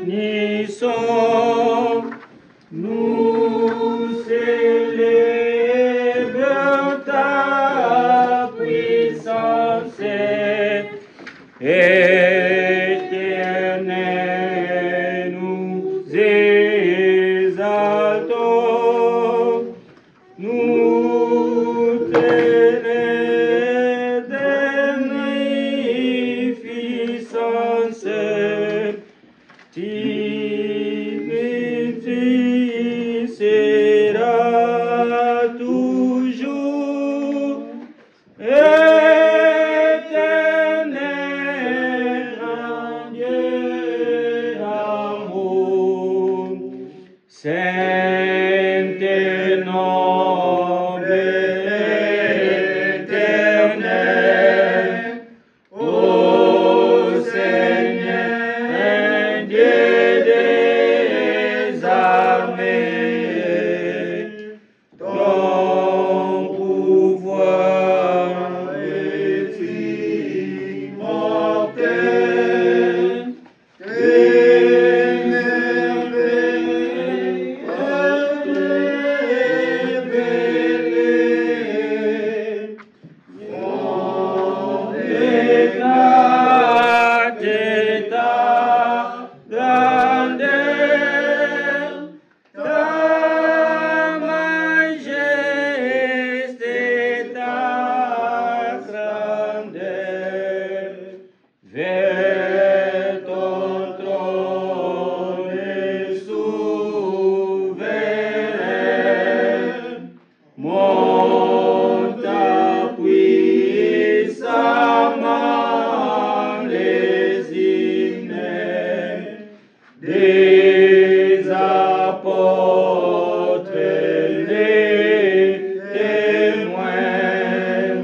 bénissons, nous célébrons ta puissance éternelle, nous exaltons, nous t'élèvons magnificence, tu seras toujours éternel, grand Dieu d'amour, saint et noble, éternel, ô Seigneur, Dieu des armées, ton pouvoir est immortel, tes merveilles révélées, mon éclater ta grandeur, ta majesté, ta grandeur, vers ton trône souverain, monte puissamment les hymnes des apôtres, les témoins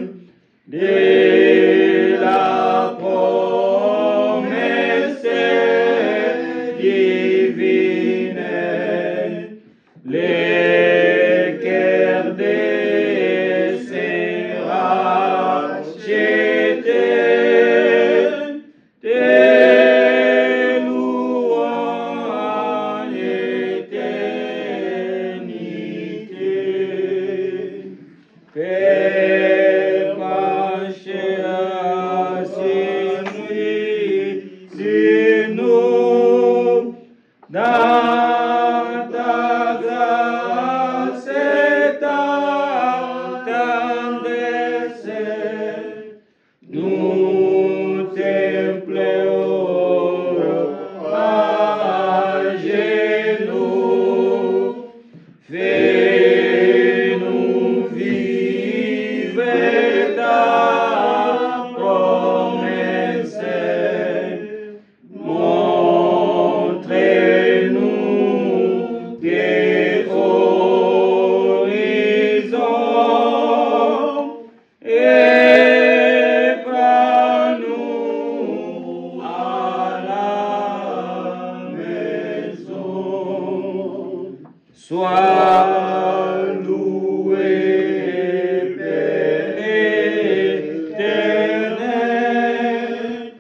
de la promesse divine, les cœurs des saints rachetés, tes louanges l'éternité. Père, marchez sur nous, dans ta grâce et ta tendresse, nous t'implorons à genoux, fais-nous vivre ta promesse, montrez-nous tes horizons et prends-nous à la maison. Sois loué, Père éternel,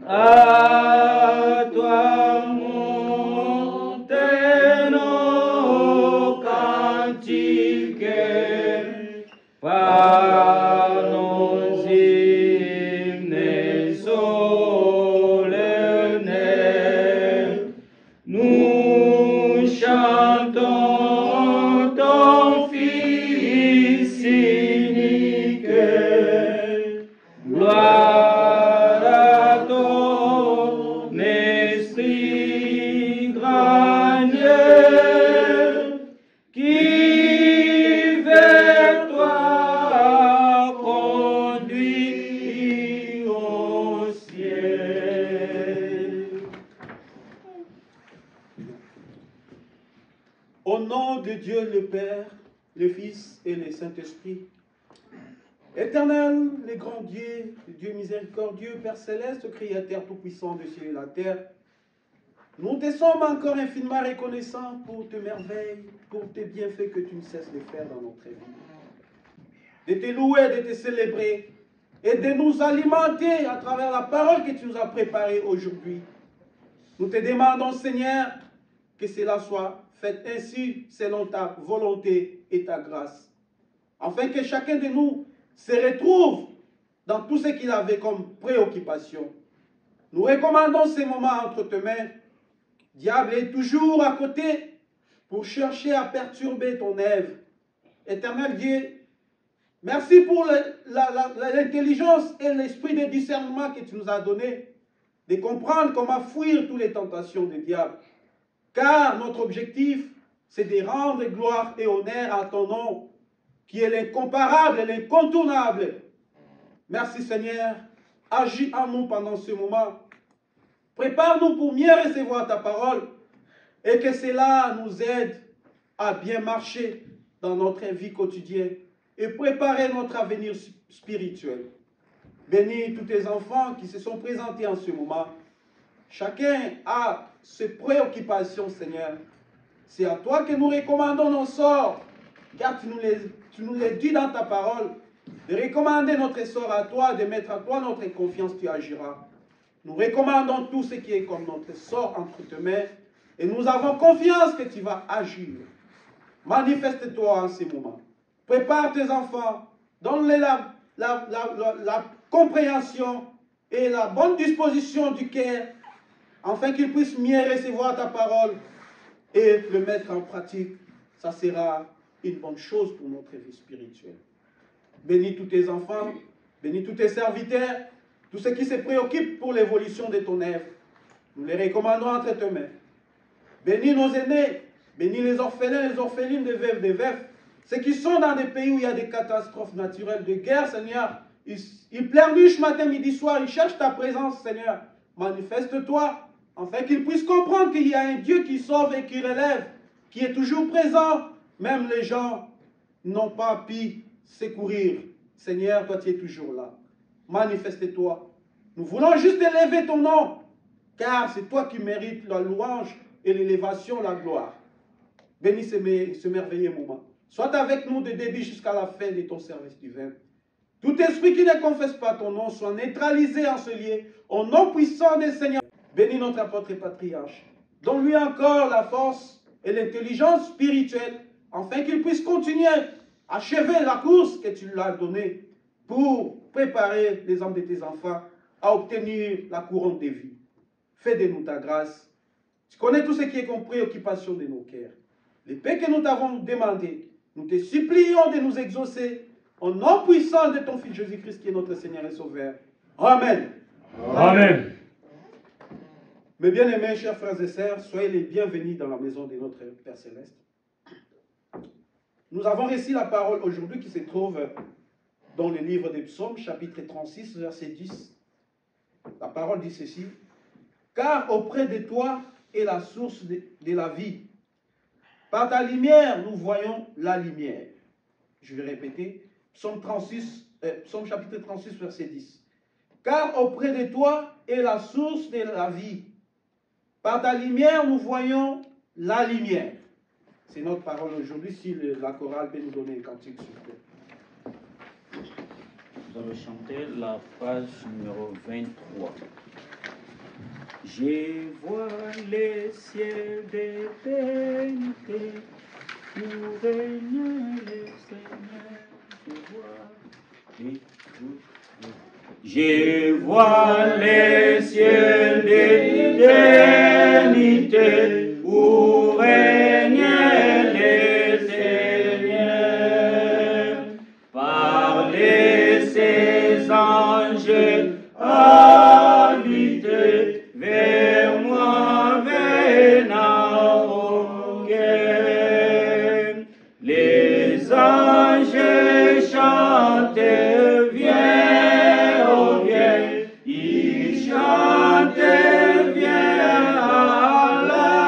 à toi montent nos cantiques, par nos hymnes solennels, nous chantons ton Fils unique. Gloire à ton esprit, grand Dieu, qui vers toi conduit au ciel. Au nom de Dieu le Père, le Fils et le Saint-Esprit, Éternel, le grand Dieu, le Dieu miséricordieux, Père céleste, Créateur tout-puissant de ciel et la terre, nous te sommes encore infiniment reconnaissants pour tes merveilles, pour tes bienfaits que tu ne cesses de faire dans notre vie. De te louer, de te célébrer et de nous alimenter à travers la parole que tu nous as préparée aujourd'hui. Nous te demandons, Seigneur, que cela soit fait ainsi selon ta volonté et ta grâce. Afin que chacun de nous se retrouve dans tout ce qu'il avait comme préoccupation. Nous recommandons ces moments entre tes mains. Diable est toujours à côté pour chercher à perturber ton œuvre. Éternel Dieu, merci pour l'intelligence et l'esprit de discernement que tu nous as donné, de comprendre comment fuir toutes les tentations du diable. Car notre objectif, c'est de rendre gloire et honneur à ton nom, qui est l'incomparable et l'incontournable. Merci Seigneur, agis en nous pendant ce moment. Prépare-nous pour mieux recevoir ta parole et que cela nous aide à bien marcher dans notre vie quotidienne et préparer notre avenir spirituel. Bénis tous tes enfants qui se sont présentés en ce moment. Chacun a ses préoccupations, Seigneur. C'est à toi que nous recommandons nos sorts, car tu nous les dis dans ta parole, de recommander notre sort à toi, de mettre à toi notre confiance, tu agiras. Nous recommandons tout ce qui est comme notre sort entre tes mains, et nous avons confiance que tu vas agir. Manifeste-toi en ces moments. Prépare tes enfants, donne-les la compréhension et la bonne disposition du cœur, afin qu'ils puissent mieux recevoir ta parole et le mettre en pratique. Ça sera une bonne chose pour notre vie spirituelle. Bénis tous tes enfants, bénis tous tes serviteurs, tous ceux qui se préoccupent pour l'évolution de ton œuvre. Nous les recommandons entre tes mains. Bénis nos aînés, bénis les orphelins, les orphelines, des veuves, des veufs, ceux qui sont dans des pays où il y a des catastrophes naturelles, de guerre, Seigneur. Ils pleurnichent matin, midi, soir, ils cherchent ta présence, Seigneur. Manifeste-toi, afin qu'ils puissent comprendre qu'il y a un Dieu qui sauve et qui relève, qui est toujours présent. Même les gens n'ont pas pu secourir. Seigneur, toi tu es toujours là. Manifeste-toi. Nous voulons juste élever ton nom, car c'est toi qui mérites la louange et l'élévation, la gloire. Bénis ce merveilleux moment. Sois avec nous de début jusqu'à la fin de ton service divin. Tout esprit qui ne confesse pas ton nom soit neutralisé en ce lieu, au nom puissant des Seigneurs. Bénis notre apôtre et patriarche. Donne-lui encore la force et l'intelligence spirituelle, afin qu'il puisse continuer à achever la course que tu lui as donnée pour préparer les âmes de tes enfants à obtenir la couronne de vie. Fais de nous ta grâce. Tu connais tout ce qui est comme préoccupation de nos cœurs. Les paix que nous t'avons demandé, nous te supplions de nous exaucer au nom puissant de ton Fils Jésus-Christ qui est notre Seigneur et Sauveur. Amen. Amen. Mes bien-aimés, chers frères et sœurs, soyez les bienvenus dans la maison de notre Père Céleste. Nous avons reçu la parole aujourd'hui qui se trouve dans le livre des Psaumes, chapitre 36, verset 10. La parole dit ceci. « Car auprès de toi est la source de la vie. Par ta lumière, nous voyons la lumière. » Je vais répéter. Psaume chapitre 36, verset 10. « Car auprès de toi est la source de la vie. Par ta lumière, nous voyons la lumière. » C'est notre parole aujourd'hui. Si la chorale peut nous donner un cantique, s'il vous plaît. Nous allons chanter la page numéro 23. Je vois les ciels d'éternité, où règne le Seigneur. Je vois les ciels d'éternité, où règne le Seigneur. Parlez ses anges habités vers moi venant au cœur. Les anges chantent, viens, oh viens, ils chantent, viens, Allah.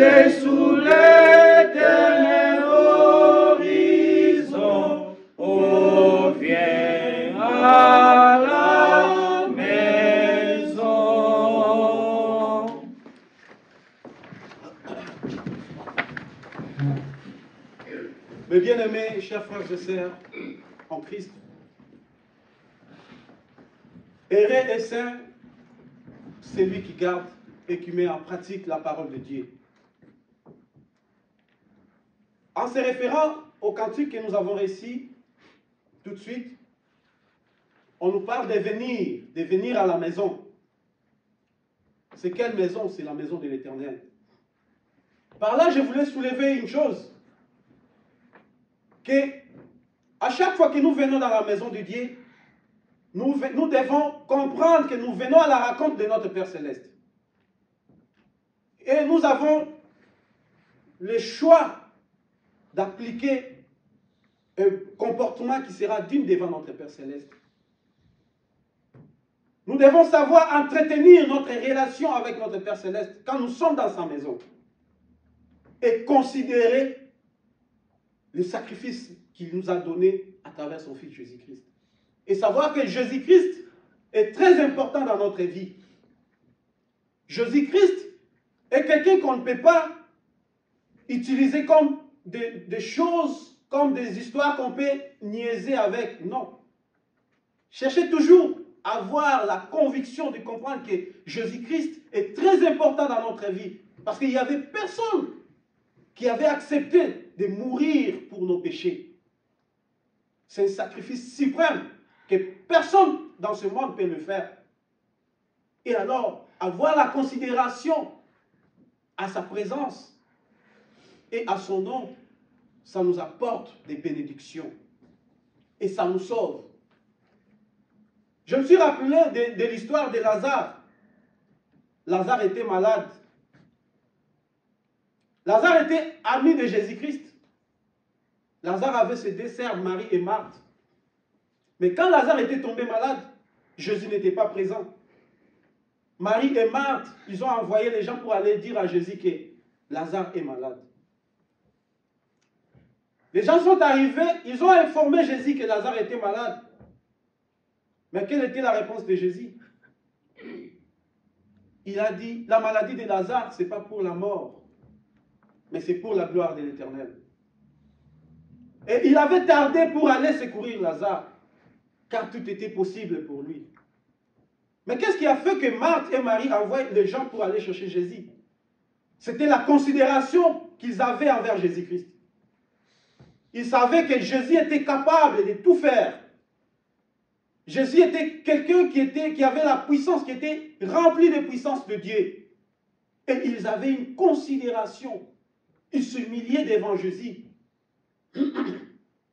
Arrêté sous l'éternel horizon, oh viens à la maison. Mes bien-aimés, chers frères et sœurs en Christ, errer et saint, c'est lui qui garde et qui met en pratique la parole de Dieu. En se référant au cantique que nous avons réussi tout de suite, on nous parle de venir à la maison. C'est quelle maison? C'est la maison de l'Éternel. Par là, je voulais soulever une chose, que à chaque fois que nous venons dans la maison de Dieu, nous devons comprendre que nous venons à la rencontre de notre Père Céleste. Et nous avons le choix d'appliquer un comportement qui sera digne devant notre Père Céleste. Nous devons savoir entretenir notre relation avec notre Père Céleste quand nous sommes dans sa maison et considérer le sacrifice qu'il nous a donné à travers son Fils Jésus-Christ. Et savoir que Jésus-Christ est très important dans notre vie. Jésus-Christ est quelqu'un qu'on ne peut pas utiliser comme des choses, comme des histoires qu'on peut niaiser avec. Non. Cherchez toujours à avoir la conviction de comprendre que Jésus-Christ est très important dans notre vie. Parce qu'il n'y avait personne qui avait accepté de mourir pour nos péchés. C'est un sacrifice suprême que personne dans ce monde peut le faire. Et alors, avoir la considération à sa présence et à son nom, ça nous apporte des bénédictions. Et ça nous sauve. Je me suis rappelé de l'histoire de Lazare. Lazare était malade. Lazare était ami de Jésus-Christ. Lazare avait ses deux sœurs, Marie et Marthe. Mais quand Lazare était tombé malade, Jésus n'était pas présent. Marie et Marthe, ils ont envoyé les gens pour aller dire à Jésus que Lazare est malade. Les gens sont arrivés, ils ont informé Jésus que Lazare était malade. Mais quelle était la réponse de Jésus? Il a dit, la maladie de Lazare, ce n'est pas pour la mort, mais c'est pour la gloire de l'Éternel. Et il avait tardé pour aller secourir Lazare, car tout était possible pour lui. Mais qu'est-ce qui a fait que Marthe et Marie envoient les gens pour aller chercher Jésus? C'était la considération qu'ils avaient envers Jésus-Christ. Ils savaient que Jésus était capable de tout faire. Jésus était quelqu'un qui avait la puissance, qui était rempli de puissance de Dieu. Et ils avaient une considération. Ils s'humiliaient devant Jésus.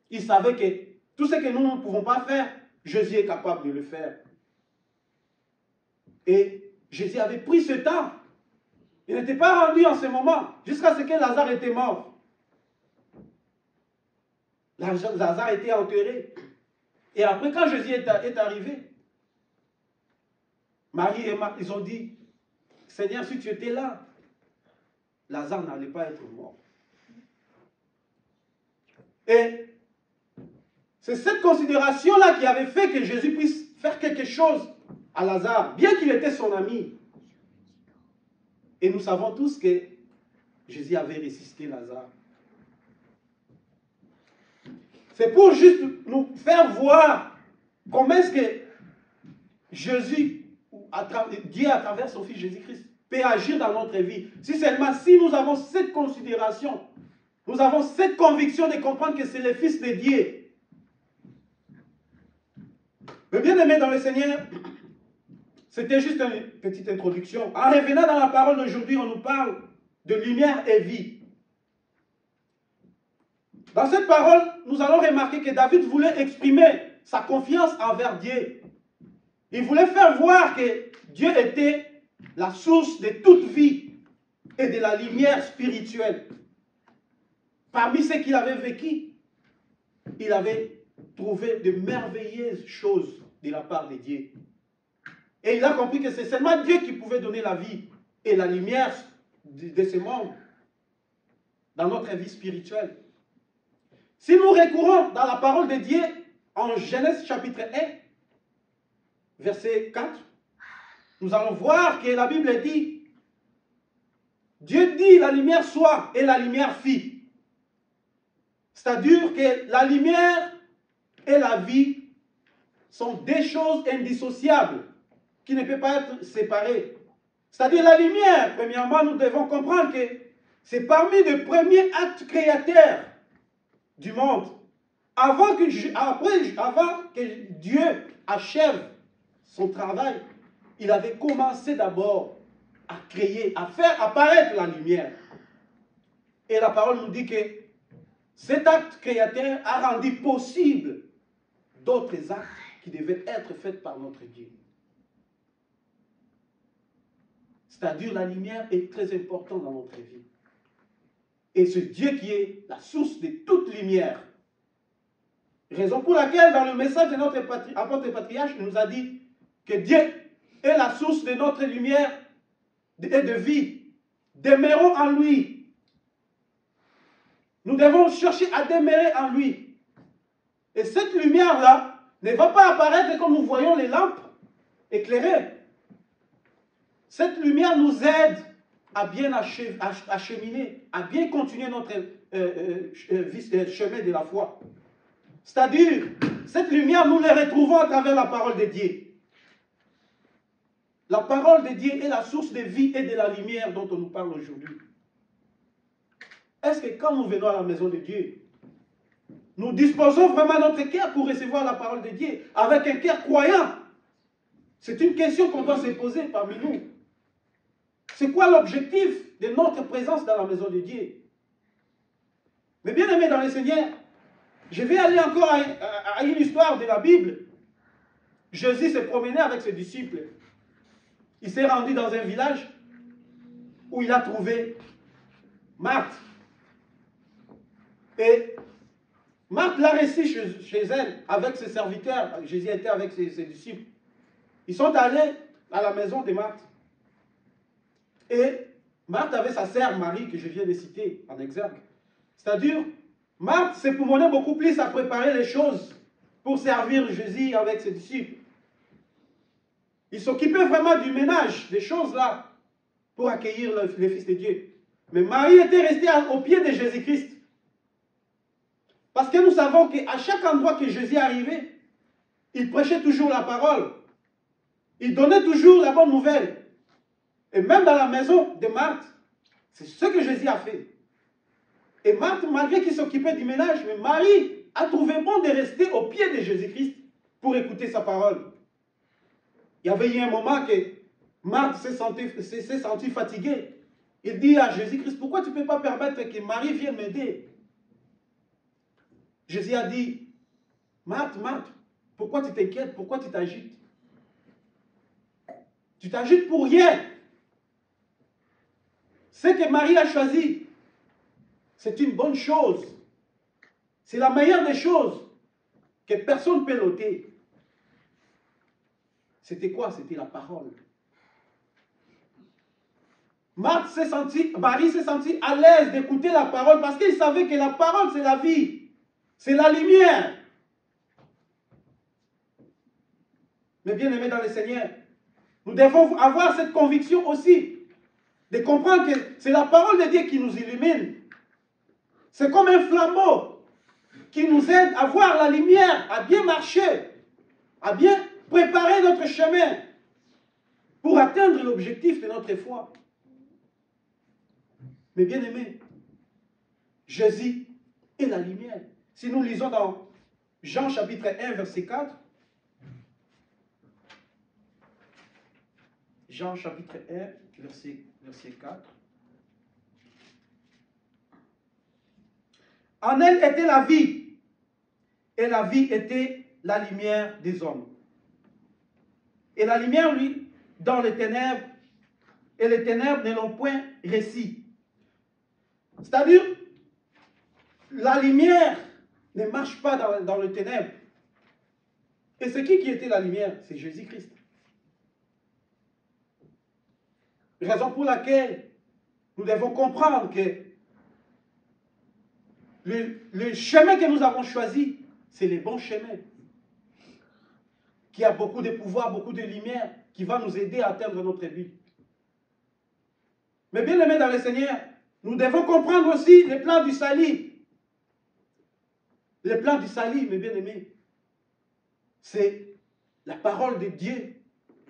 Ils savaient que tout ce que nous ne pouvons pas faire, Jésus est capable de le faire. Et Jésus avait pris ce temps. Il n'était pas rendu en ce moment, jusqu'à ce que Lazare était mort. Lazare était enterré. Et après, quand Jésus est arrivé, Marie et Marthe, ils ont dit, Seigneur, si tu étais là, Lazare n'allait pas être mort. Et c'est cette considération-là qui avait fait que Jésus puisse faire quelque chose à Lazare, bien qu'il était son ami. Et nous savons tous que Jésus avait ressuscité Lazare. C'est pour juste nous faire voir comment est-ce que Jésus, Dieu à travers son Fils Jésus-Christ, peut agir dans notre vie. Si seulement si nous avons cette considération, nous avons cette conviction de comprendre que c'est le Fils de Dieu. Mais bien aimé dans le Seigneur, c'était juste une petite introduction. En revenant dans la parole d'aujourd'hui, on nous parle de lumière et vie. Dans cette parole, nous allons remarquer que David voulait exprimer sa confiance envers Dieu. Il voulait faire voir que Dieu était la source de toute vie et de la lumière spirituelle. Parmi ce qu'il avait vécu, il avait trouvé de merveilleuses choses de la part de Dieu. Et il a compris que c'est seulement Dieu qui pouvait donner la vie et la lumière de ce monde dans notre vie spirituelle. Si nous recourons dans la parole de Dieu, en Genèse chapitre 1, verset 4, nous allons voir que la Bible dit, Dieu dit la lumière soit et la lumière fit. C'est-à-dire que la lumière et la vie sont des choses indissociables qui ne peuvent pas être séparées. C'est-à-dire la lumière, premièrement, nous devons comprendre que c'est parmi les premiers actes créateurs du monde. Avant que Dieu achève son travail, il avait commencé d'abord à créer, à faire apparaître la lumière. Et la parole nous dit que cet acte créateur a rendu possible d'autres actes qui devaient être faits par notre Dieu. C'est-à-dire la lumière est très importante dans notre vie. Et ce Dieu qui est la source de toute lumière. Raison pour laquelle dans le message de notre apôtre patriarche, il nous a dit que Dieu est la source de notre lumière et de vie. Demeurons en lui. Nous devons chercher à demeurer en lui. Et cette lumière-là ne va pas apparaître comme nous voyons les lampes éclairées. Cette lumière nous aide à bien acheminer, à bien continuer notre chemin de la foi. C'est-à-dire, cette lumière, nous la retrouvons à travers la parole de Dieu. La parole de Dieu est la source de vie et de la lumière dont on nous parle aujourd'hui. Est-ce que quand nous venons à la maison de Dieu, nous disposons vraiment notre cœur pour recevoir la parole de Dieu avec un cœur croyant? C'est une question qu'on doit se poser parmi nous. C'est quoi l'objectif de notre présence dans la maison de Dieu? Mais bien aimé dans le Seigneur, je vais aller encore à une histoire de la Bible. Jésus s'est promené avec ses disciples. Il s'est rendu dans un village où il a trouvé Marthe. Et Marthe l'a reçu chez elle avec ses serviteurs. Jésus était avec ses disciples. Ils sont allés à la maison de Marthe. Et Marthe avait sa sœur Marie, que je viens de citer en exergue. C'est-à-dire, Marthe s'époumonait beaucoup plus à préparer les choses pour servir Jésus avec ses disciples. Il s'occupait vraiment du ménage, des choses là, pour accueillir le Fils de Dieu. Mais Marie était restée au pied de Jésus-Christ. Parce que nous savons qu'à chaque endroit que Jésus arrivait, il prêchait toujours la parole. Il donnait toujours la bonne nouvelle. Et même dans la maison de Marthe, c'est ce que Jésus a fait. Et Marthe, malgré qu'il s'occupait du ménage, mais Marie a trouvé bon de rester au pied de Jésus-Christ pour écouter sa parole. Il y avait eu un moment que Marthe s'est sentie fatiguée. Il dit à Jésus-Christ, pourquoi tu ne peux pas permettre que Marie vienne m'aider? Jésus a dit, Marthe, Marthe, pourquoi tu t'inquiètes? Pourquoi tu t'agites? Tu t'agites pour rien. Ce que Marie a choisi, c'est une bonne chose. C'est la meilleure des choses que personne ne peut l'ôter. C'était quoi? C'était la parole. Marie s'est sentie à l'aise d'écouter la parole parce qu'il savait que la parole, c'est la vie. C'est la lumière. Mais bien aimés dans le Seigneur, nous devons avoir cette conviction aussi de comprendre que c'est la parole de Dieu qui nous illumine. C'est comme un flambeau qui nous aide à voir la lumière, à bien marcher, à bien préparer notre chemin pour atteindre l'objectif de notre foi. Mais bien aimé, Jésus est la lumière. Si nous lisons dans Jean chapitre 1, verset 4, Jean chapitre 1, verset 4. En elle était la vie, et la vie était la lumière des hommes. Et la lumière, lui, dans les ténèbres, et les ténèbres ne l'ont point réussi. C'est-à-dire, la lumière ne marche pas dans les ténèbres. Et c'est qui était la lumière? C'est Jésus-Christ. Raison pour laquelle nous devons comprendre que le chemin que nous avons choisi, c'est le bon chemin. Qui a beaucoup de pouvoir, beaucoup de lumière, qui va nous aider à atteindre notre but. Mais bien aimés dans le Seigneur, nous devons comprendre aussi les plans du salut. Les plans du salut, mes bien-aimés, c'est la parole de Dieu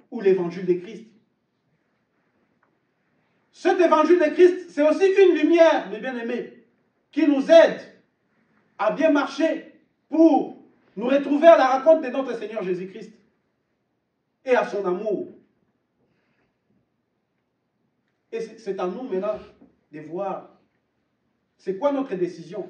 ou l'évangile de Christ. Cet évangile de Christ, c'est aussi une lumière, mes bien-aimés, qui nous aide à bien marcher pour nous retrouver à la rencontre de notre Seigneur Jésus-Christ et à son amour. Et c'est à nous maintenant de voir c'est quoi notre décision.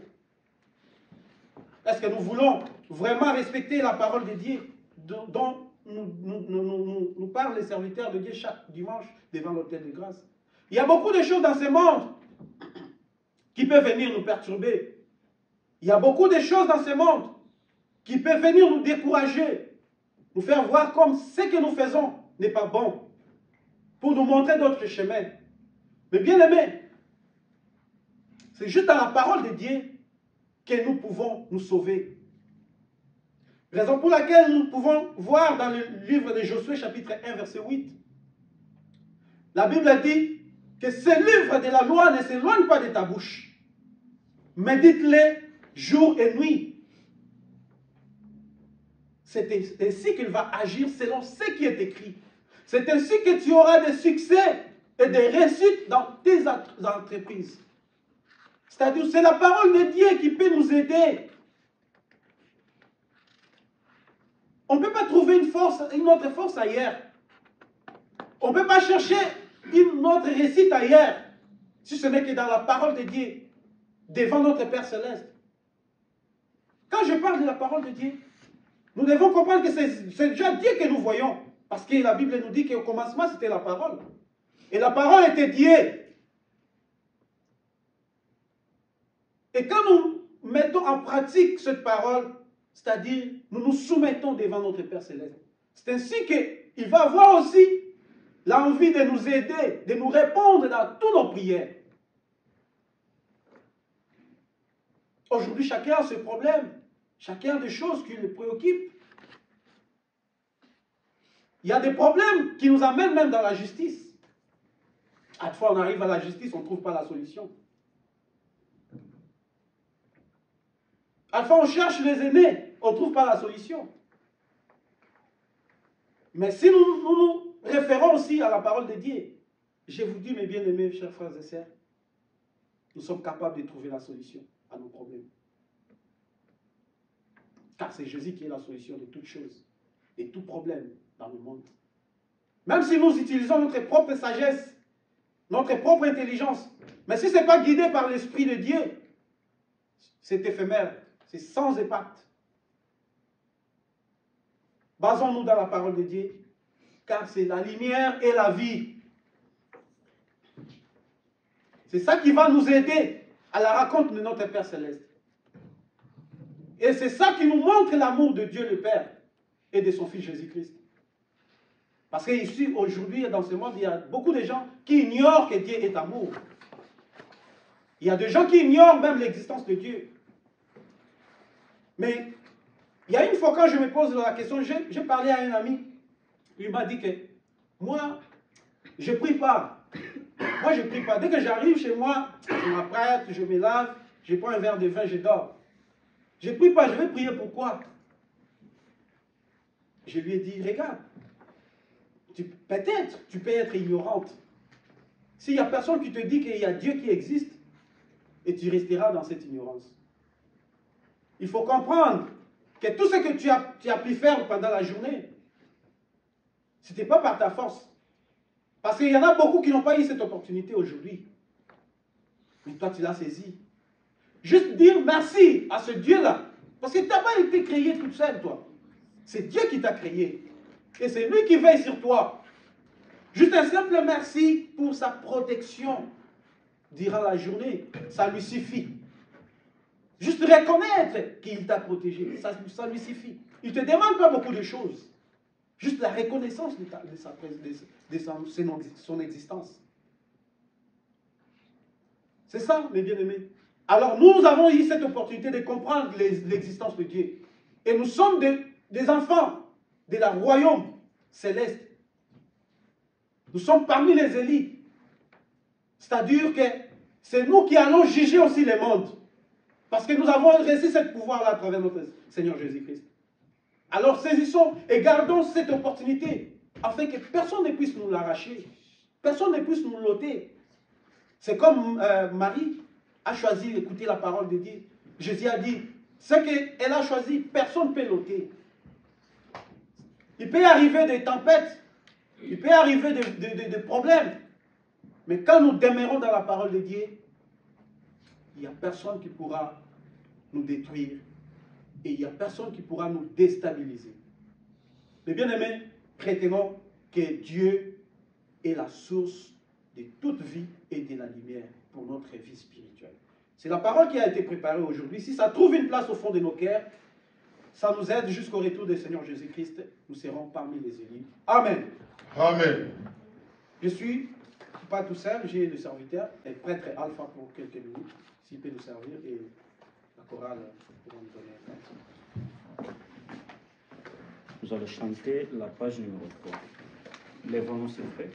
Est-ce que nous voulons vraiment respecter la parole de Dieu dont nous parlent les serviteurs de Dieu chaque dimanche devant l'autel de grâce? Il y a beaucoup de choses dans ce monde qui peuvent venir nous perturber. Il y a beaucoup de choses dans ce monde qui peuvent venir nous décourager, nous faire voir comme ce que nous faisons n'est pas bon, pour nous montrer d'autres chemins. Mais bien aimés, c'est juste dans la parole de Dieu que nous pouvons nous sauver. Raison pour laquelle nous pouvons voir dans le livre de Josué chapitre 1 verset 8. La Bible dit que ce livre de la loi ne s'éloigne pas de ta bouche. Médite-le jour et nuit. C'est ainsi qu'il va agir selon ce qui est écrit. C'est ainsi que tu auras des succès et des réussites dans tes entreprises. C'est-à-dire, c'est la parole de Dieu qui peut nous aider. On ne peut pas trouver une autre force ailleurs. On ne peut pas chercher une autre réussite ailleurs, si ce n'est que dans la parole de Dieu, devant notre Père Céleste. Quand je parle de la parole de Dieu, nous devons comprendre que c'est déjà Dieu que nous voyons. Parce que la Bible nous dit qu'au commencement, c'était la parole. Et la parole était Dieu. Et quand nous mettons en pratique cette parole, c'est-à-dire nous nous soumettons devant notre Père Céleste, c'est ainsi qu'il va avoir aussi l'envie de nous aider, de nous répondre dans toutes nos prières. Aujourd'hui, chacun a ses problèmes, chacun a des choses qui le préoccupent. Il y a des problèmes qui nous amènent même dans la justice. À fois on arrive à la justice, on ne trouve pas la solution. À fois on cherche les aînés, on ne trouve pas la solution. Mais si nous référons aussi à la parole de Dieu, je vous dis, mes bien-aimés, chers frères et sœurs, nous sommes capables de trouver la solution à nos problèmes. Car c'est Jésus qui est la solution de toutes choses, de tout problème dans le monde. Même si nous utilisons notre propre sagesse, notre propre intelligence, mais si ce n'est pas guidé par l'Esprit de Dieu, c'est éphémère, c'est sans impact. Basons-nous dans la parole de Dieu, car c'est la lumière et la vie. C'est ça qui va nous aider à la rencontre de notre Père Céleste. Et c'est ça qui nous montre l'amour de Dieu le Père et de son Fils Jésus-Christ. Parce qu'ici, aujourd'hui, dans ce monde, il y a beaucoup de gens qui ignorent que Dieu est amour. Il y a des gens qui ignorent même l'existence de Dieu. Mais il y a une fois quand je me pose la question, j'ai parlé à un ami, il m'a dit que moi, je ne prie pas. Moi, je ne prie pas. Dès que j'arrive chez moi, je m'apprête, je me lave, je prends un verre de vin, je dors. Je ne prie pas, je vais prier pourquoi? Je lui ai dit, regarde, peut-être tu peux être ignorante. S'il n'y a personne qui te dit qu'il y a Dieu qui existe, et tu resteras dans cette ignorance. Il faut comprendre que tout ce que tu as pu faire pendant la journée, ce n'était pas par ta force. Parce qu'il y en a beaucoup qui n'ont pas eu cette opportunité aujourd'hui. Mais toi, tu l'as saisi. Juste dire merci à ce Dieu-là. Parce que tu n'as pas été créé toute seule, toi. C'est Dieu qui t'a créé. Et c'est lui qui veille sur toi. Juste un simple merci pour sa protection durant la journée. Ça lui suffit. Juste reconnaître qu'il t'a protégé. Ça lui suffit. Il ne te demande pas beaucoup de choses. Juste la reconnaissance de son existence. C'est ça, mes bien-aimés. Alors nous avons eu cette opportunité de comprendre l'existence de Dieu. Et nous sommes des enfants de la royaume céleste. Nous sommes parmi les élites. C'est-à-dire que c'est nous qui allons juger aussi les mondes. Parce que nous avons reçu ce pouvoir-là à travers notre Seigneur Jésus-Christ. Alors saisissons et gardons cette opportunité afin que personne ne puisse nous l'arracher. Personne ne puisse nous l'ôter. C'est comme Marie a choisi d'écouter la parole de Dieu. Jésus a dit, ce qu'elle a choisi, personne ne peut l'ôter. Il peut y arriver des tempêtes, il peut y arriver des problèmes. Mais quand nous demeurons dans la parole de Dieu, il n'y a personne qui pourra nous détruire et il n'y a personne qui pourra nous déstabiliser. Mais bien aimés, retenons que Dieu est la source de toute vie et de la lumière pour notre vie spirituelle. C'est la parole qui a été préparée aujourd'hui. Si ça trouve une place au fond de nos cœurs, ça nous aide jusqu'au retour du Seigneur Jésus-Christ. Nous serons parmi les élus. Amen. Amen. Je suis pas tout seul, j'ai le serviteur, le prêtre Alpha pour quelques minutes, s'il peut nous servir, et la chorale pour nous donner un cantique. Nous allons chanter la page numéro 3. Lèvons-nous, s'il vous plaît.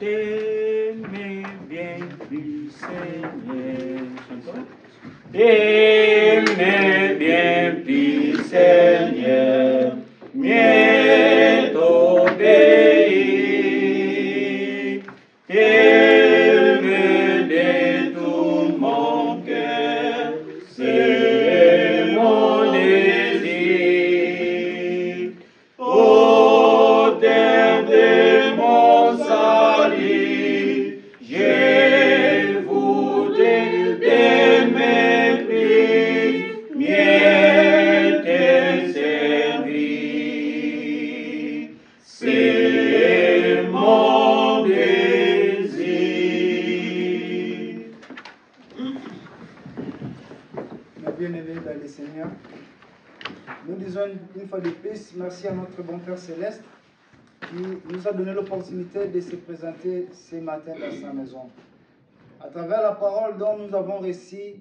T'aimer bien plus, Seigneur. Chantons. T'aimer bien plus, Seigneur, mieux t'obéir. T'aimer de tout mon cœur, c'est mon désir. Au terme de mon salut, je voudrais t'aimer plus, mieux te servir. C'est mon désir. Mes bien-aimés dans le Seigneur, nous disons une fois de plus merci à notre bon Père Céleste qui nous a donné l'opportunité de se présenter ce matin dans sa maison. À travers la parole dont nous avons reçu,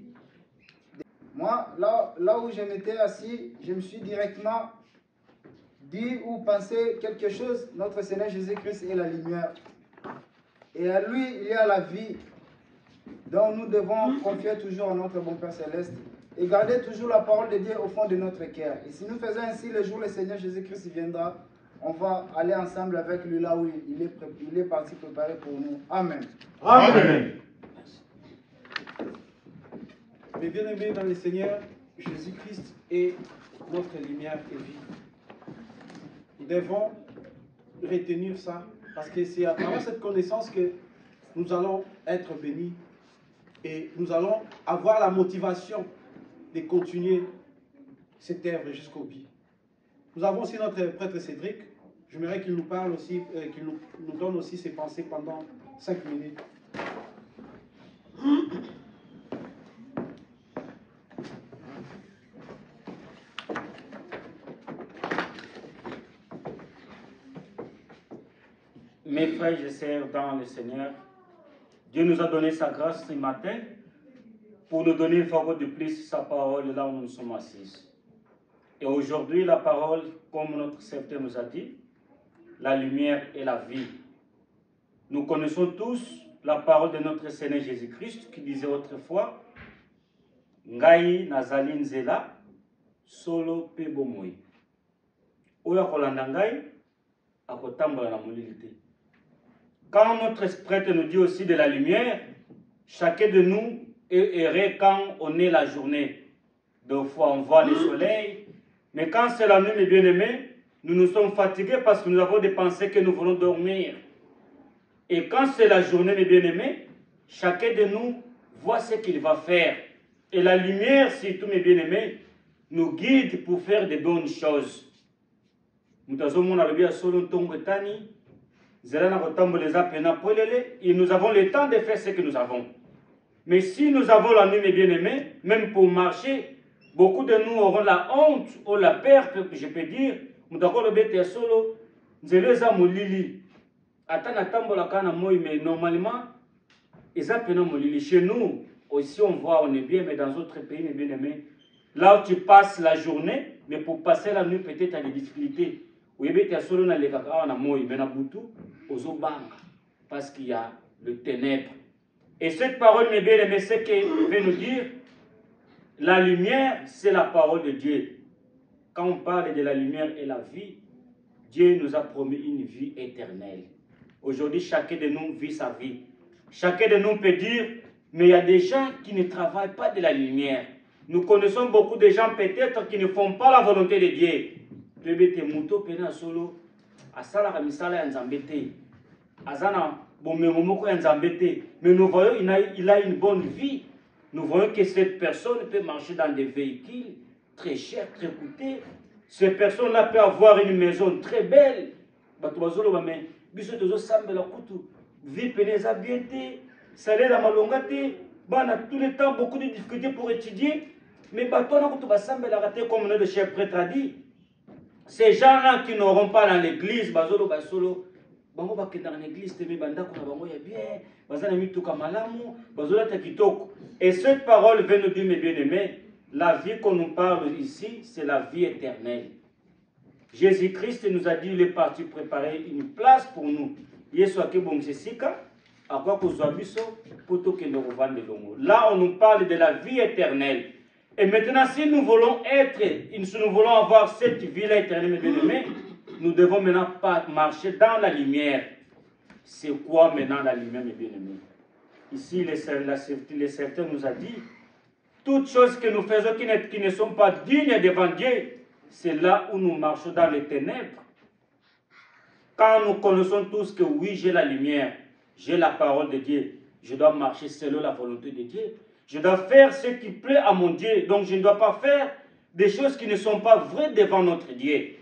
moi, là où je m'étais assis, je me suis directement dit ou pensé quelque chose. Notre Seigneur Jésus-Christ est la lumière. Et à lui, il y a la vie. Donc nous devons confier toujours à notre bon Père Céleste et garder toujours la parole de Dieu au fond de notre cœur. Et si nous faisons ainsi, le jour où le Seigneur Jésus-Christ viendra, on va aller ensemble avec lui là où il est parti préparer pour nous. Amen. Amen. Mes bien-aimés dans le Seigneur, Jésus-Christ est notre lumière et vie. Nous devons retenir ça, parce que c'est à travers cette connaissance que nous allons être bénis et nous allons avoir la motivation de continuer cette œuvre jusqu'au bout. Nous avons aussi notre prêtre Cédric. J'aimerais qu'il nous parle aussi, qu'il nous donne aussi ses pensées pendant 5 minutes. Mes frères et sœurs dans le Seigneur, Dieu nous a donné sa grâce ce matin pour nous donner une fois de plus sa parole là où nous sommes assis. Et aujourd'hui, la parole, comme notre serviteur nous a dit, la lumière et la vie. Nous connaissons tous la parole de notre Seigneur Jésus-Christ qui disait autrefois, Ngai nazali nzela, solo pe bomoi. Oya kolanda ngai, akotambola na molili te. Quand notre prêtre nous dit aussi de la lumière, chacun de nous est heureux quand on est la journée. Deux fois on voit le soleil, mais quand c'est la nuit, mes bien-aimés, nous nous sommes fatigués parce que nous avons des pensées que nous voulons dormir. Et quand c'est la journée, mes bien-aimés, chacun de nous voit ce qu'il va faire. Et la lumière, surtout mes bien-aimés, nous guide pour faire de bonnes choses. Et nous avons le temps de faire ce que nous avons. Mais si nous avons la nuit, mes bien-aimés, même pour marcher, beaucoup de nous auront la honte ou la peur, je peux dire, mais normalement, chez nous, Aussi, on voit, on est bien, mais dans d'autres pays, mes bien-aimés, là où tu passes la journée, mais pour passer la nuit, peut-être tu as des difficultés. Oui, mais tu as solo dans les cacao, mais dans Boutou, aux Obanga, parce qu'il y a le ténèbre. Et cette parole, mes bien-aimés, c'est qu'elle veut nous dire, la lumière, c'est la parole de Dieu. Quand on parle de la lumière et la vie, Dieu nous a promis une vie éternelle. Aujourd'hui, chacun de nous vit sa vie. Chacun de nous peut dire, mais il y a des gens qui ne travaillent pas de la lumière. Nous connaissons beaucoup de gens peut-être qui ne font pas la volonté de Dieu. Mais nous voyons il a une bonne vie. Nous voyons que cette personne peut marcher dans des véhicules très chers, très coûteux. Cette personne-là peut avoir une maison très belle. Vie pénèse bien, salaire à malongate, tout le temps beaucoup de difficultés pour étudier. Mais comme le chef prêtre a dit, ces gens-là qui n'auront pas dans l'église, et cette parole vient nous dire, mes bien-aimés, la vie qu'on nous parle ici, c'est la vie éternelle. Jésus-Christ nous a dit, il est parti préparer une place pour nous. Là, on nous parle de la vie éternelle. Et maintenant, si nous voulons si nous voulons avoir cette vie-là éternelle, mes bien-aimés, nous devons maintenant pas marcher dans la lumière. C'est quoi maintenant la lumière, mes bien-aimés? Ici, le serviteur nous a dit, toutes choses que nous faisons qui ne sont pas dignes devant Dieu, c'est là où nous marchons dans les ténèbres. Quand nous connaissons tous que oui, j'ai la lumière, j'ai la parole de Dieu, je dois marcher selon la volonté de Dieu. Je dois faire ce qui plaît à mon Dieu. Donc je ne dois pas faire des choses qui ne sont pas vraies devant notre Dieu.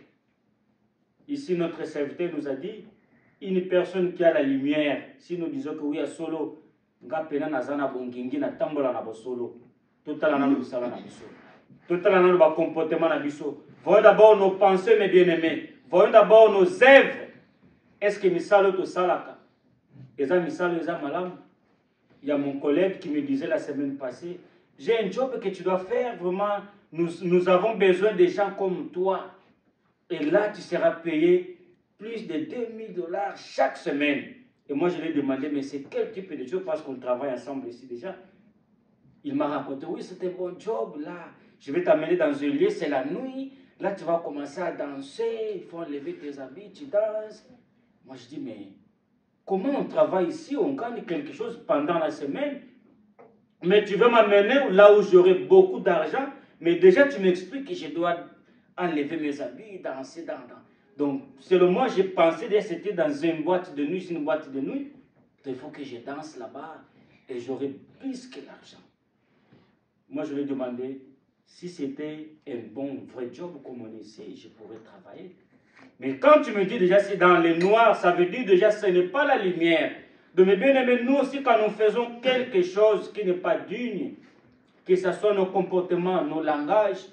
Ici, notre serviteur nous a dit, une personne qui a la lumière, si nous disons que oui, à solo, ngapena nazana bongingi na tambola na bosolo, total na bisala na biso. Total na ba comportement na biso. Voyons d'abord nos pensées, mes bien-aimés. Voyons d'abord nos œuvres. Est-ce que misalo to salaka? Eza misalo eza malam? Il y a mon collègue qui me disait la semaine passée, j'ai un job que tu dois faire, vraiment, nous avons besoin de gens comme toi. Et là, tu seras payé plus de 2000 $ chaque semaine. Et moi, je lui ai demandé, mais c'est quel type de job, parce qu'on travaille ensemble ici déjà. Il m'a raconté, oui, c'est un bon job, là. Je vais t'amener dans un lieu, c'est la nuit. Là, tu vas commencer à danser, il faut enlever tes habits, tu danses. Moi, je dis, mais comment on travaille ici, on gagne quelque chose pendant la semaine, mais tu veux m'amener là où j'aurai beaucoup d'argent, mais déjà tu m'expliques que je dois enlever mes habits, danser dans. Donc, selon moi, j'ai pensé que c'était dans une boîte de nuit, il faut que je danse là-bas et j'aurai plus que l'argent. Moi, je lui ai demandé si c'était un bon, vrai job comme on est ici, je pourrais travailler. Mais quand tu me dis déjà c'est dans le noir, ça veut dire déjà ce n'est pas la lumière. Donc mes bien-aimés, nous aussi quand nous faisons quelque chose qui n'est pas digne, que ce soit nos comportements, nos langages,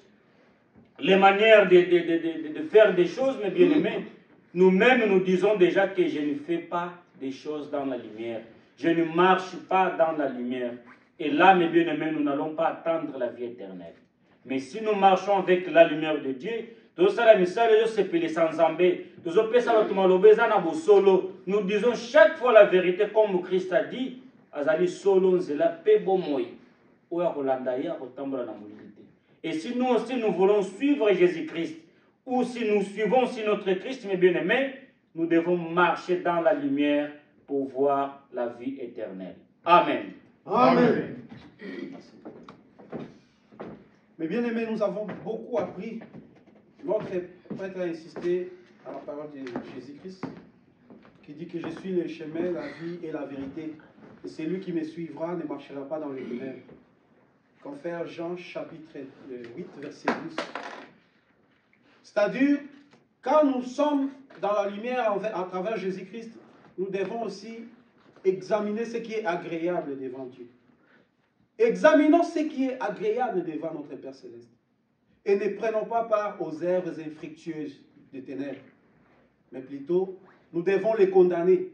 les manières de faire des choses, mes bien-aimés, nous-mêmes nous disons déjà que je ne fais pas des choses dans la lumière. Je ne marche pas dans la lumière. Et là, mes bien-aimés, nous n'allons pas attendre la vie éternelle. Mais si nous marchons avec la lumière de Dieu, nous disons chaque fois la vérité comme Christ a dit. Et si nous aussi nous voulons suivre Jésus-Christ, ou si nous suivons aussi notre Christ, mes bien-aimés, nous devons marcher dans la lumière pour voir la vie éternelle. Amen. Amen. Merci. Mais bien aimés, nous avons beaucoup appris. Notre prêtre a insisté à la parole de Jésus-Christ, qui dit que je suis le chemin, la vie et la vérité. Et celui qui me suivra ne marchera pas dans les ténèbres. Confère Jean chapitre 8, verset 12. C'est-à-dire, quand nous sommes dans la lumière à travers Jésus-Christ, nous devons aussi examiner ce qui est agréable devant Dieu. Examinons ce qui est agréable devant notre Père Céleste. Et ne prenons pas part aux œuvres infructueuses des ténèbres. Mais plutôt, nous devons les condamner.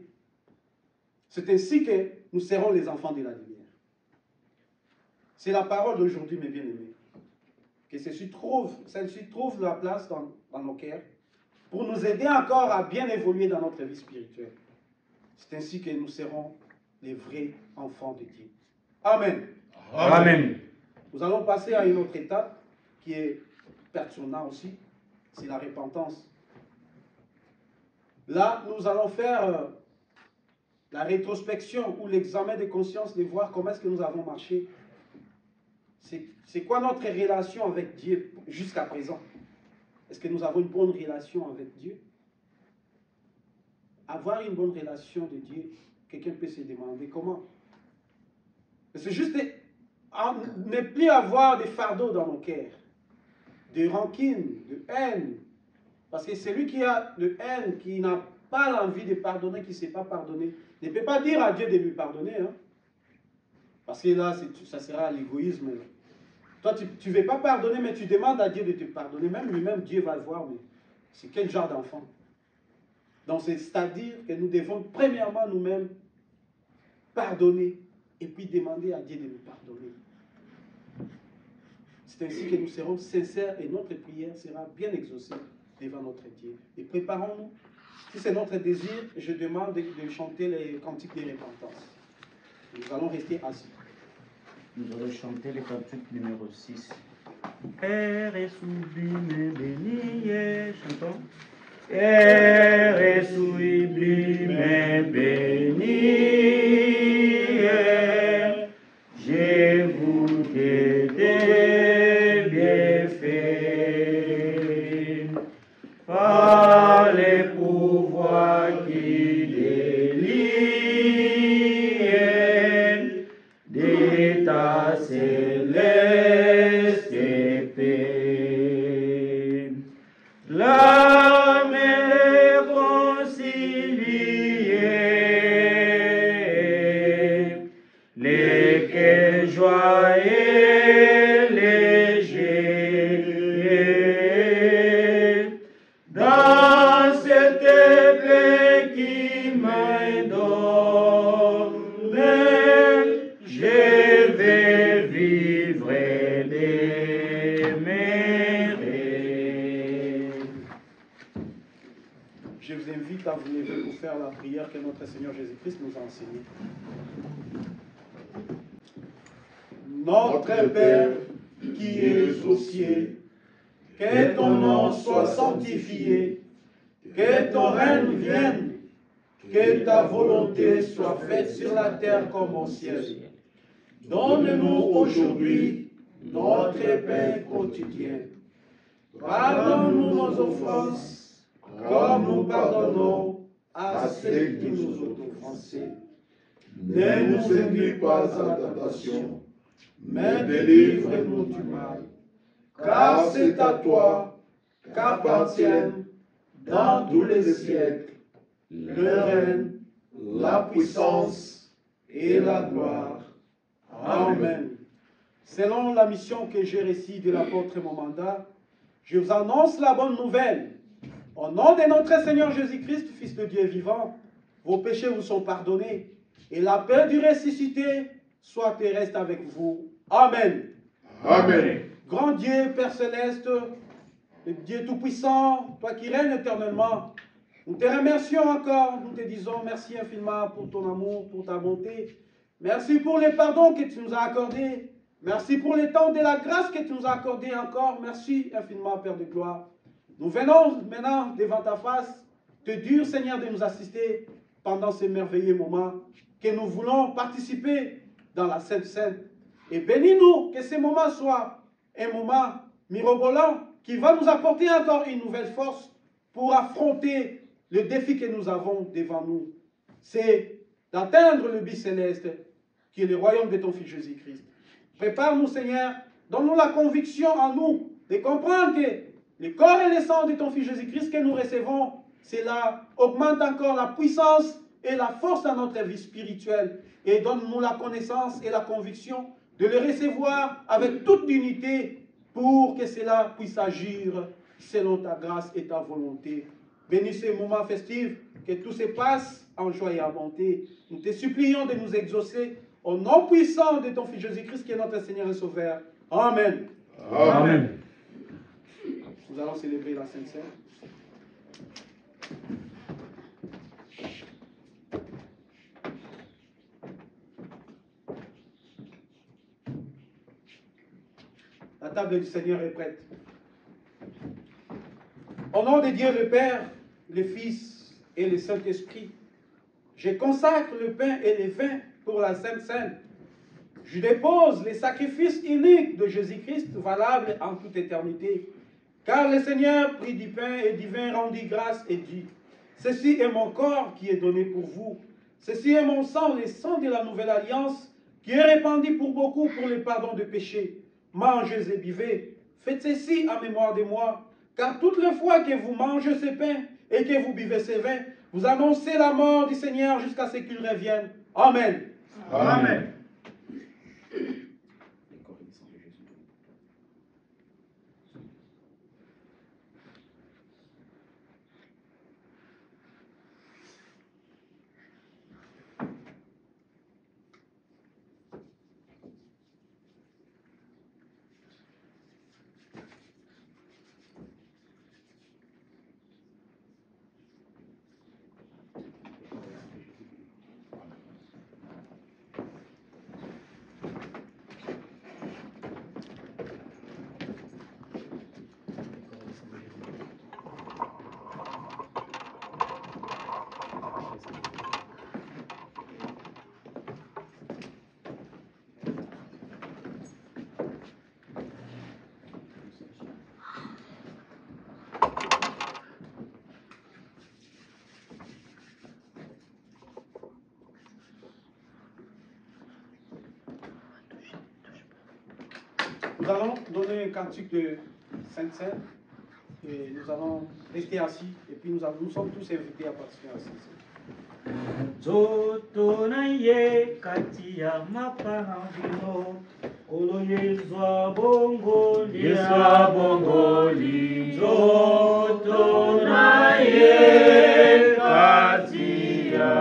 C'est ainsi que nous serons les enfants de la lumière. C'est la parole d'aujourd'hui, mes bien-aimés. Que celle-ci trouve la place dans nos cœurs pour nous aider encore à bien évoluer dans notre vie spirituelle. C'est ainsi que nous serons les vrais enfants de Dieu. Amen. Amen. Nous allons passer à une autre étape qui est pertinente aussi, c'est la repentance. Là, nous allons faire la rétrospection ou l'examen de conscience de voir comment est-ce que nous avons marché. C'est quoi notre relation avec Dieu jusqu'à présent? Est-ce que nous avons une bonne relation avec Dieu? Avoir une bonne relation de Dieu, quelqu'un peut se demander comment? C'est juste ne plus avoir de fardeau dans nos cœurs, de rancune, de haine. Parce que celui qui a de haine, qui n'a pas l'envie de pardonner, qui ne sait pas pardonner, ne peut pas dire à Dieu de lui pardonner. Hein? Parce que là, ça sera l'égoïsme. Toi, tu ne veux pas pardonner, mais tu demandes à Dieu de te pardonner. Même lui-même, Dieu va le voir, mais c'est quel genre d'enfant? Donc, c'est-à-dire que nous devons premièrement nous-mêmes pardonner et puis demander à Dieu de nous pardonner. C'est ainsi que nous serons sincères et notre prière sera bien exaucée devant notre Dieu. Et préparons-nous. Si c'est notre désir, je demande de chanter les cantiques de repentance. Nous allons rester assis. Nous allons chanter le cantique numéro 6. Père est sublime, béni est, chantons. Père est sublime, béni est, je vous des bienfaits, par les pouvoirs qui délient d'état céleste et paix. L'âme est réconciliée, les cœurs joyeux, légers, dans cette paix qui me donne, je vais vivre de mes rêves. Je vous invite à vous lever pour faire la prière que notre Seigneur Jésus-Christ nous a enseignée. Notre Père qui es aux cieux, que ton nom soit sanctifié, que ton règne vienne, que ta volonté soit faite sur la terre comme au ciel. Donne-nous aujourd'hui notre pain quotidien. Pardonne-nous nos offenses, comme nous pardonnons à ceux qui nous ont offensés. Ne nous induis pas à la tentation, mais délivre-nous du mal. Car c'est à toi qu'appartiennent dans tous les siècles le règne, la puissance et la gloire. Amen. Selon la mission que j'ai reçue de l'apôtre mon mandat, je vous annonce la bonne nouvelle. Au nom de notre Seigneur Jésus-Christ, Fils de Dieu vivant, vos péchés vous sont pardonnés et la paix du ressuscité soit et reste avec vous. Amen. Amen. Grand Dieu, Père Céleste, Dieu Tout-Puissant, toi qui règnes éternellement, nous te remercions encore, nous te disons merci infiniment pour ton amour, pour ta bonté. Merci pour les pardons que tu nous as accordés. Merci pour les temps de la grâce que tu nous as accordé encore. Merci infiniment, Père de gloire. Nous venons maintenant devant ta face, te dire, Seigneur, de nous assister pendant ces merveilleux moments que nous voulons participer dans la Sainte Sainte. Et bénis-nous que ces moments soient un moment mirobolant qui va nous apporter encore une nouvelle force pour affronter le défi que nous avons devant nous. C'est d'atteindre le but céleste qui est le royaume de ton Fils Jésus-Christ. Prépare-nous, Seigneur, donne-nous la conviction en nous de comprendre que le corps et le sang de ton Fils Jésus-Christ que nous recevons, cela augmente encore la puissance et la force dans notre vie spirituelle. Et donne-nous la connaissance et la conviction de le recevoir avec toute dignité pour que cela puisse agir selon ta grâce et ta volonté. Bénis ces moments festifs, que tout se passe en joie et en bonté. Nous te supplions de nous exaucer Au nom puissant de ton Fils Jésus-Christ qui est notre Seigneur et Sauveur. Amen. Amen. Nous allons célébrer la Sainte Seine. La table du Seigneur est prête. Au nom de Dieu le Père, le Fils et le Saint-Esprit, je consacre le pain et le vin pour la Sainte Seine. Je dépose les sacrifices uniques de Jésus-Christ valables en toute éternité. Car le Seigneur prit du pain et du vin, rendit grâce et dit, « Ceci est mon corps qui est donné pour vous. Ceci est mon sang, le sang de la nouvelle alliance, qui est répandu pour beaucoup pour le pardon de péchés. Mangez et buvez. Faites ceci en mémoire de moi. Car toutes les fois que vous mangez ce pain et que vous buvez ce vin, vous annoncez la mort du Seigneur jusqu'à ce qu'il revienne. Amen. » Amen. Nous allons donner un cantique de Sainte Seine et nous allons rester assis et puis nous sommes tous invités à participer à Sainte Seine. Nzoto na ye kati ya mapanambino Kolo yezwa bongoli Yezwa bongoli. Nzoto na ye kati ya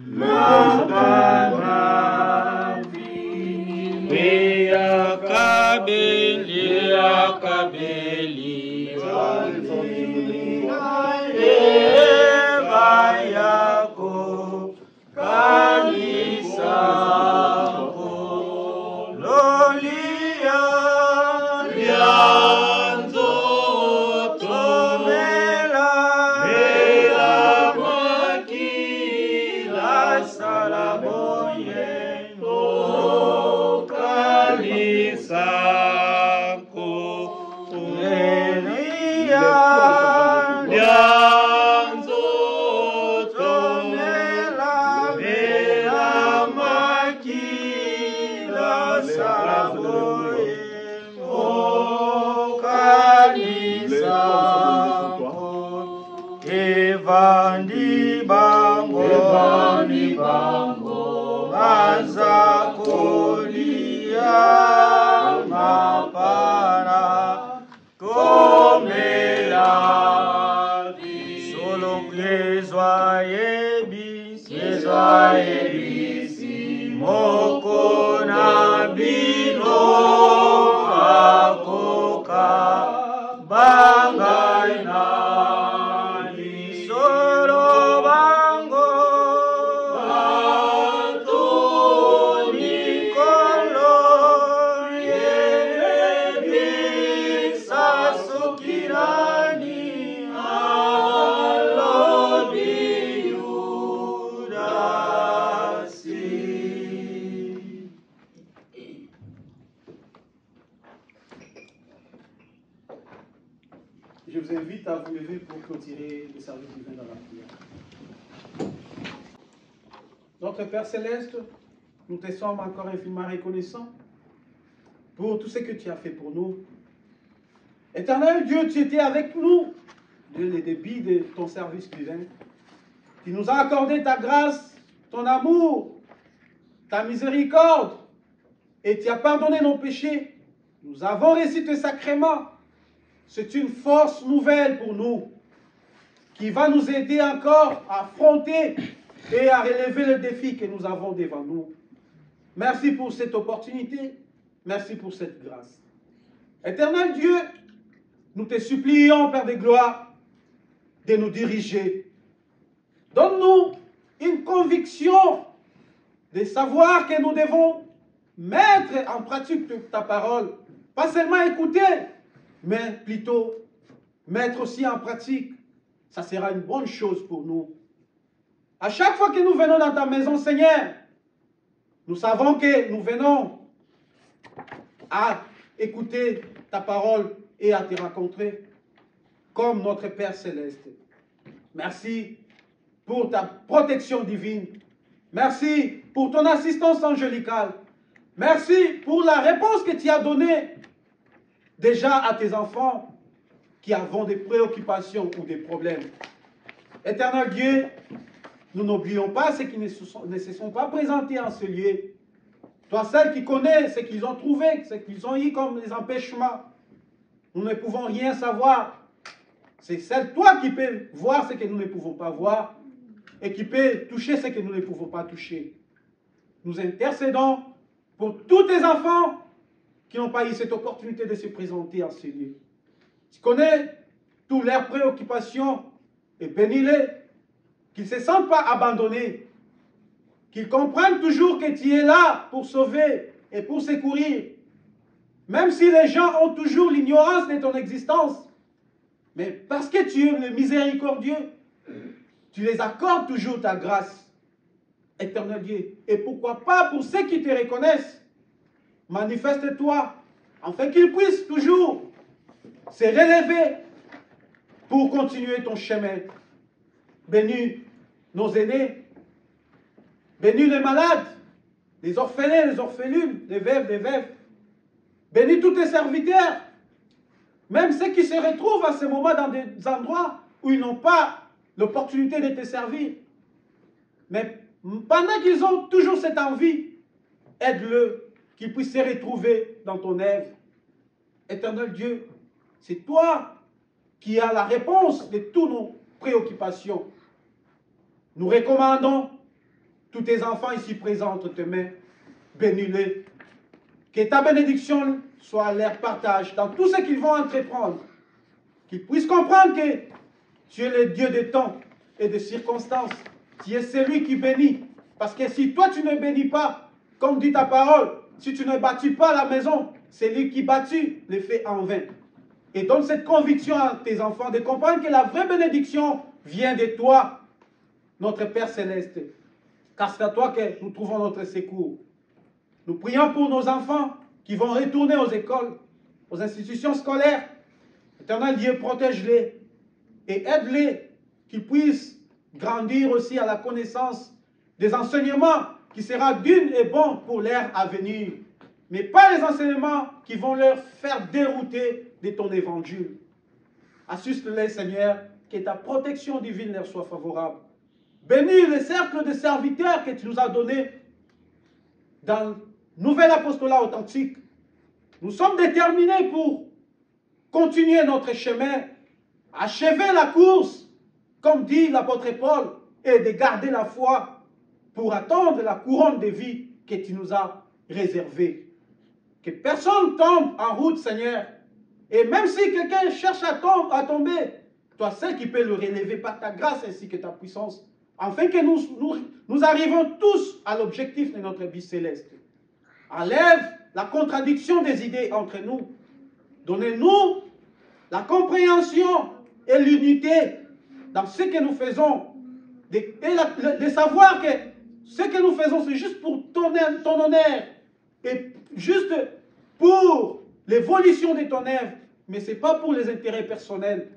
mapanambino Kabeli Eva yako kanisa lolia lianzo tomela ela makila salamoye kanisa Evandi bango Maza kolia mapara Komela Solo kezwa yebisi Moko na bino akoka Bangai na Je vous invite à vous lever pour clôturer le service divin dans la prière. Notre Père Céleste, nous te sommes encore infiniment reconnaissants pour tout ce que tu as fait pour nous. Éternel Dieu, tu étais avec nous dès le début de ton service divin. Tu nous as accordé ta grâce, ton amour, ta miséricorde, et tu as pardonné nos péchés. Nous avons reçu tes sacrements. C'est une force nouvelle pour nous, qui va nous aider encore à affronter et à relever les défis que nous avons devant nous. Merci pour cette opportunité. Merci pour cette grâce. Éternel Dieu, nous te supplions, Père de gloire, de nous diriger. Donne-nous une conviction de savoir que nous devons mettre en pratique ta parole. Pas seulement écouter, mais plutôt mettre aussi en pratique. Ça sera une bonne chose pour nous. À chaque fois que nous venons dans ta maison, Seigneur, nous savons que nous venons à écouter ta parole et à te rencontrer comme notre Père Céleste. Merci pour ta protection divine. Merci pour ton assistance angélicale. Merci pour la réponse que tu as donnée déjà à tes enfants qui ont des préoccupations ou des problèmes. Éternel Dieu, nous n'oublions pas ceux qui ne se sont pas présentés en ce lieu. Toi seul qui connais ce qu'ils ont trouvé, ce qu'ils ont eu comme des empêchements. Nous ne pouvons rien savoir. C'est seul toi qui peux voir ce que nous ne pouvons pas voir et qui peut toucher ce que nous ne pouvons pas toucher. Nous intercédons pour tous tes enfants qui n'ont pas eu cette opportunité de se présenter en ce lieu. Tu connais toutes leurs préoccupations et bénis-les, qu'ils ne se sentent pas abandonnés, qu'ils comprennent toujours que tu es là pour sauver et pour secourir. Même si les gens ont toujours l'ignorance de ton existence, mais parce que tu es le miséricordieux, tu les accordes toujours ta grâce, éternel Dieu. Et pourquoi pas pour ceux qui te reconnaissent, manifeste-toi, afin qu'ils puissent toujours se relever pour continuer ton chemin. Bénis nos aînés, bénis les malades, les orphelins, les orphelines, les veuves, les veuves. Bénis tous tes serviteurs, même ceux qui se retrouvent à ce moment dans des endroits où ils n'ont pas l'opportunité de te servir. Mais pendant qu'ils ont toujours cette envie, aide-le, qu'ils puissent se retrouver dans ton œuvre. Éternel Dieu, c'est toi qui as la réponse de toutes nos préoccupations. Nous recommandons tous tes enfants ici présents entre tes mains. Bénis-les. Que ta bénédiction soit leur partage dans tout ce qu'ils vont entreprendre. Qu'ils puissent comprendre que tu es le Dieu des temps et des circonstances. Tu es celui qui bénit. Parce que si toi tu ne bénis pas, comme dit ta parole, si tu ne bâtis pas la maison, c'est lui qui bâtit le fait en vain. Et donne cette conviction à tes enfants de comprendre que la vraie bénédiction vient de toi, notre Père Céleste. Car c'est à toi que nous trouvons notre secours. Nous prions pour nos enfants qui vont retourner aux écoles, aux institutions scolaires. Éternel Dieu, protège-les et aide-les qu'ils puissent grandir aussi à la connaissance des enseignements qui sera d'une et bon pour leur avenir. Mais pas les enseignements qui vont leur faire dérouter de ton évangile. Assiste-les, Seigneur, que ta protection divine leur soit favorable. Bénis le cercle de serviteurs que tu nous as donné dans le nouvel apostolat authentique. Nous sommes déterminés pour continuer notre chemin, achever la course, comme dit l'apôtre Paul, et de garder la foi pour attendre la couronne de vie que tu nous as réservée. Que personne tombe en route, Seigneur. Et même si quelqu'un cherche à tomber, toi seul qui peux le relever par ta grâce ainsi que ta puissance, afin que nous arrivons tous à l'objectif de notre vie céleste. Enlève la contradiction des idées entre nous. Donnez-nous la compréhension et l'unité dans ce que nous faisons. De savoir que ce que nous faisons, c'est juste pour ton honneur et juste pour l'évolution de ton œuvre. Mais ce n'est pas pour les intérêts personnels.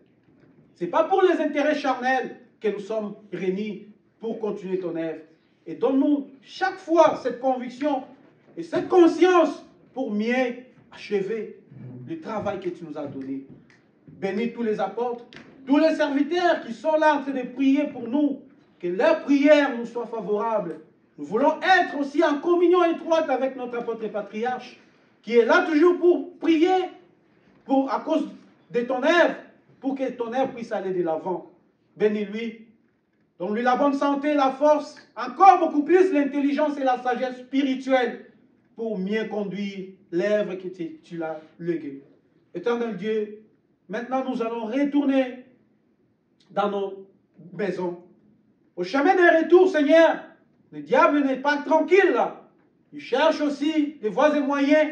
Ce n'est pas pour les intérêts charnels que nous sommes réunis pour continuer ton œuvre. Et donne-nous chaque fois cette conviction et cette conscience pour mieux achever le travail que tu nous as donné. Bénis tous les apôtres, tous les serviteurs qui sont là en train de prier pour nous, que leur prière nous soit favorable. Nous voulons être aussi en communion étroite avec notre apôtre et patriarche, qui est là toujours pour prier à cause de ton œuvre, pour que ton œuvre puisse aller de l'avant. Bénis-lui. Donne-lui la bonne santé, la force, encore beaucoup plus l'intelligence et la sagesse spirituelle pour mieux conduire l'œuvre que tu l'as léguée. Éternel Dieu, maintenant nous allons retourner dans nos maisons. Au chemin des retours, Seigneur, le diable n'est pas tranquille là. Il cherche aussi des voies et moyens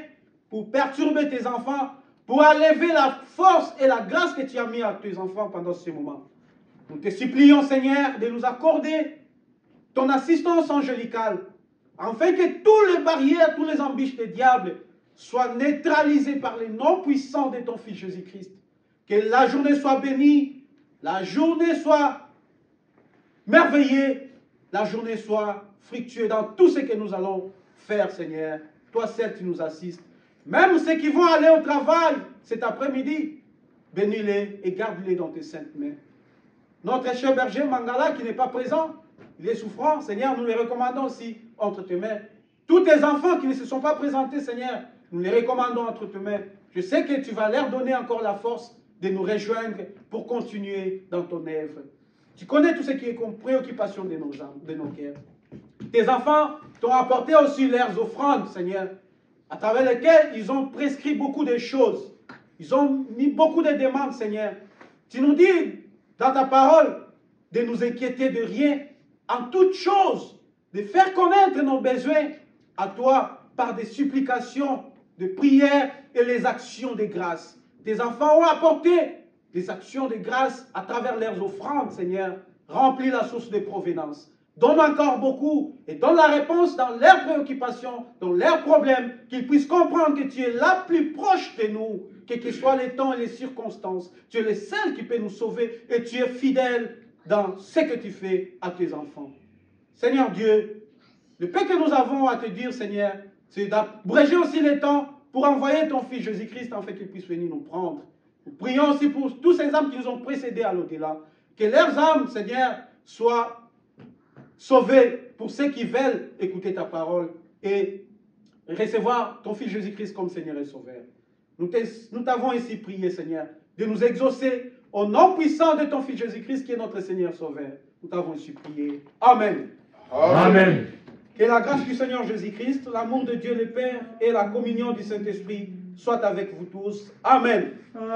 pour perturber tes enfants, pour enlever la force et la grâce que tu as mis à tes enfants pendant ce moment. Nous te supplions, Seigneur, de nous accorder ton assistance angélicale, afin que toutes les barrières, tous les embûches des diables soient neutralisées par les noms puissants de ton Fils Jésus-Christ. Que la journée soit bénie, la journée soit merveilleuse, la journée soit fructueuse dans tout ce que nous allons faire, Seigneur. Toi seul, tu nous assistes. Même ceux qui vont aller au travail cet après-midi, bénis-les et garde-les dans tes saintes mains. Notre cher berger Mangala qui n'est pas présent, il est souffrant, Seigneur, nous les recommandons aussi entre tes mains. Tous tes enfants qui ne se sont pas présentés, Seigneur, nous les recommandons entre tes mains. Je sais que tu vas leur donner encore la force de nous rejoindre pour continuer dans ton œuvre. Tu connais tout ce qui est comme préoccupation de nos âmes, de nos cœurs. Tes enfants t'ont apporté aussi leurs offrandes, Seigneur, à travers lesquelles ils ont prescrit beaucoup de choses. Ils ont mis beaucoup de demandes, Seigneur. Tu nous dis dans ta parole de nous inquiéter de rien, en toute chose, de faire connaître nos besoins à toi par des supplications, de prières et les actions de grâce. Tes enfants ont apporté des actions de grâce à travers leurs offrandes, Seigneur. Remplis la source de provenance. Donne encore beaucoup et donne la réponse dans leurs préoccupations, dans leurs problèmes, qu'ils puissent comprendre que tu es là plus proche de nous, quels que soient les temps et les circonstances. Tu es le seul qui peut nous sauver et tu es fidèle dans ce que tu fais à tes enfants. Seigneur Dieu, le peu que nous avons à te dire, Seigneur, c'est d'abréger aussi les temps pour envoyer ton Fils Jésus-Christ afin qu'il puisse venir nous prendre. Nous prions aussi pour tous ces âmes qui nous ont précédés à l'au-delà. Que leurs âmes, Seigneur, soient sauvées pour ceux qui veulent écouter ta parole et recevoir ton Fils Jésus-Christ comme Seigneur et Sauveur. Nous t'avons ici prié, Seigneur, de nous exaucer au nom puissant de ton Fils Jésus-Christ qui est notre Seigneur Sauveur. Nous t'avons ici prié. Amen. Amen. Que la grâce du Seigneur Jésus-Christ, l'amour de Dieu le Père et la communion du Saint-Esprit soient avec vous tous. Amen. Amen.